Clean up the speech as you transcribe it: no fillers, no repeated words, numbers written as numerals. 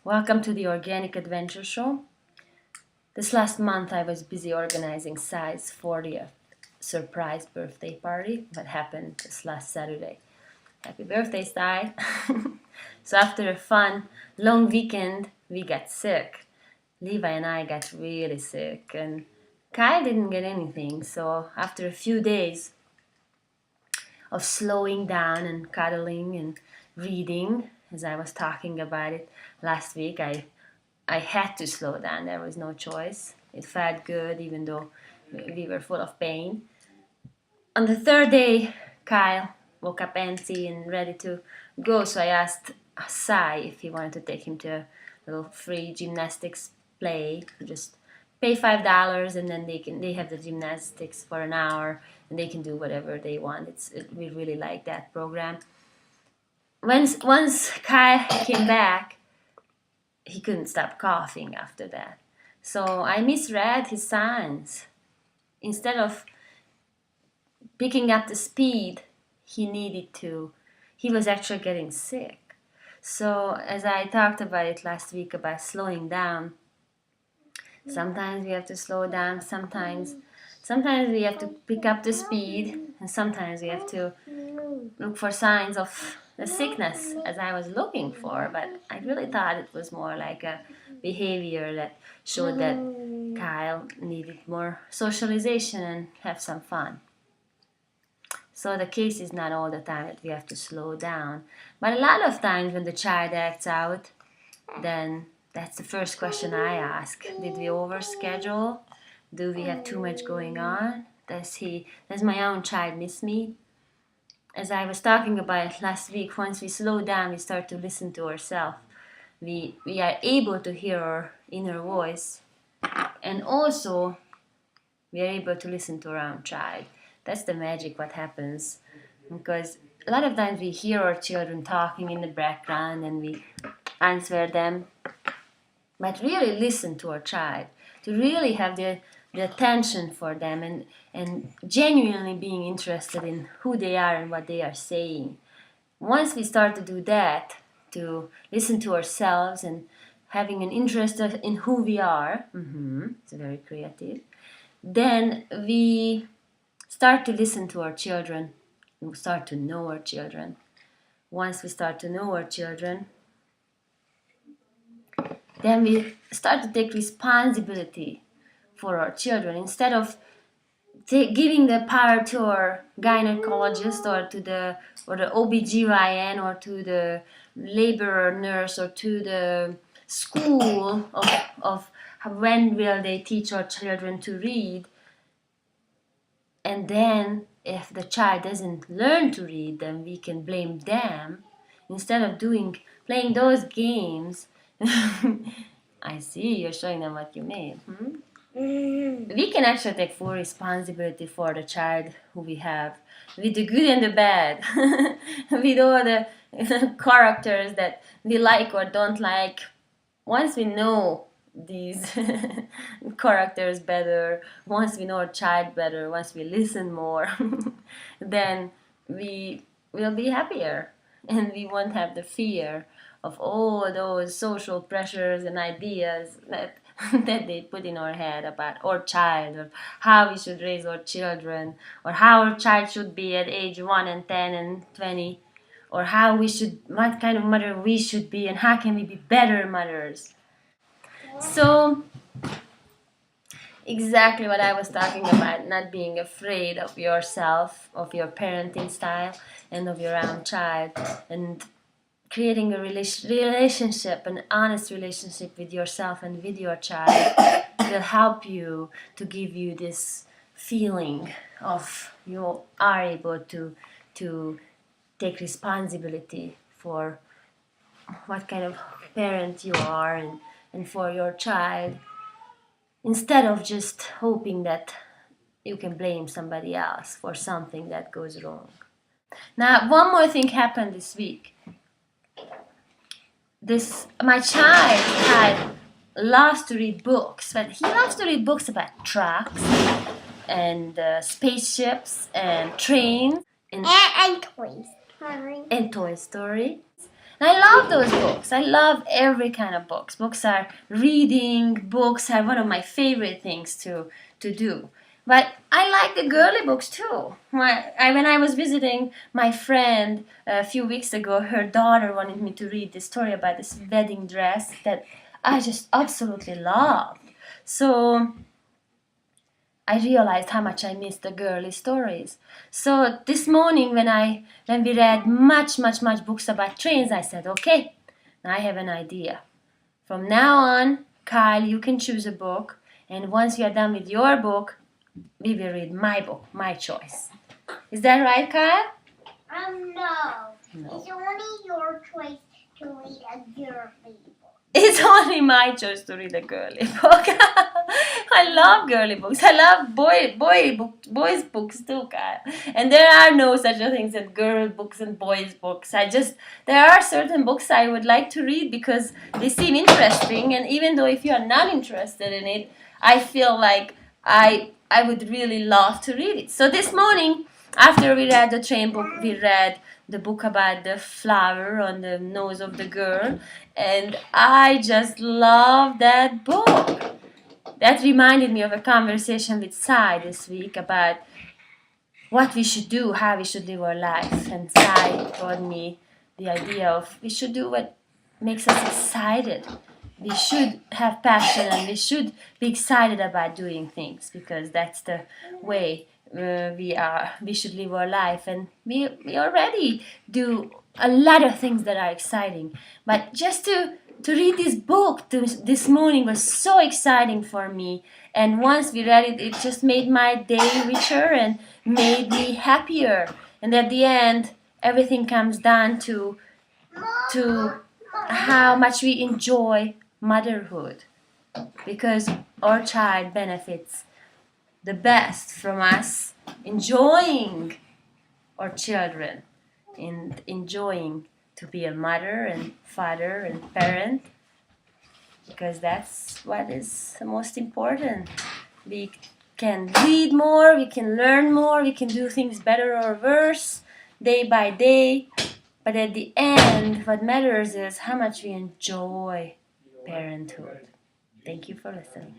Welcome to the Organic Adventure Show. This last month I was busy organizing Sai's 40th surprise birthday party that happened this last Saturday. Happy birthday, Sai! So after a fun, long weekend, we got sick. Levi and I got really sick, and Kyle didn't get anything. So after a few days of slowing down and cuddling and reading, as I was talking about it last week, I had to slow down. There was no choice. It felt good even though we were full of pain. On the third day, Kyle woke up antsy and ready to go, so I asked Sai if he wanted to take him to a little free gymnastics play. Just pay $5 and then they have the gymnastics for an hour and they can do whatever they want. We really like that program. Once Kyle came back, he couldn't stop coughing after that. So I misread his signs. Instead of picking up the speed he needed to, he was actually getting sick. So as I talked about it last week about slowing down, sometimes we have to slow down, sometimes we have to pick up the speed, and sometimes we have to look for signs of the sickness as I was looking for, but I really thought it was more like a behavior that showed that Kyle needed more socialization and have some fun. So the case is not all the time that we have to slow down, but a lot of times when the child acts out, then that's the first question I ask. Did we overschedule? Do we have too much going on? Does my own child miss me? As I was talking about last week, once we slow down, we start to listen to ourselves. We are able to hear our inner voice, and also we are able to listen to our own child. That's the magic what happens, because a lot of times we hear our children talking in the background and we answer them, but really listen to our child, to really have the attention for them and genuinely being interested in who they are and what they are saying. Once we start to do that, to listen to ourselves and having an interest in who we are, it's very creative, then we start to listen to our children, we start to know our children. Once we start to know our children, then we start to take responsibility for our children. Instead of giving the power to our gynecologist or to the OBGYN or to the labor nurse or to the school of when will they teach our children to read, and then if the child doesn't learn to read, then we can blame them instead of playing those games. I see you're showing them what you made. We can actually take full responsibility for the child who we have, with the good and the bad, with all the characters that we like or don't like. Once we know these characters better, once we know our child better, once we listen more, then we will be happier and we won't have the fear of all those social pressures and ideas that they put in our head about our child, or how we should raise our children, or how our child should be at age 1 and 10 and 20, or what kind of mother we should be, and how can we be better mothers. So exactly what I was talking about, not being afraid of yourself, of your parenting style, and of your own child, and creating a relationship, an honest relationship with yourself and with your child will help you to give you this feeling of you are able to take responsibility for what kind of parent you are and for your child, instead of just hoping that you can blame somebody else for something that goes wrong. Now, one more thing happened this week. My child loves to read books, but he loves to read books about trucks and spaceships and trains and Toy Story. and Toy Story. And I love those books. I love every kind of books. Books are one of my favorite things to do. But I like the girly books too. When I was visiting my friend a few weeks ago, her daughter wanted me to read this story about this wedding dress that I just absolutely loved. So I realized how much I missed the girly stories. So this morning when we read much books about trains, I said, okay, I have an idea. From now on, Kyle, you can choose a book, and once we are done with your book, we will read my book, my choice. Is that right, Kyle? No. It's only your choice to read a girly book. It's only my choice to read a girly book. I love girly books. I love boys books too, Kyle. And there are no such a things as girl books and boys books. There are certain books I would like to read because they seem interesting, and even though if you are not interested in it, I feel like I would really love to read it. So this morning, after we read the train book, we read the book about the flower on the nose of the girl, and I just love that book. That reminded me of a conversation with Sai this week about what we should do, how we should live our life. And Sai told me the idea of we should do what makes us excited. We should have passion and we should be excited about doing things because that's the way we should live our life. And we already do a lot of things that are exciting. But just to read this book this morning was so exciting for me. And once we read it, it just made my day richer and made me happier. And at the end, everything comes down to how much we enjoy motherhood, because our child benefits the best from us enjoying our children and enjoying to be a mother and father and parent, because that's what is the most important. We can read more, we can learn more, we can do things better or worse day by day, but at the end what matters is how much we enjoy parenthood. Thank you for listening.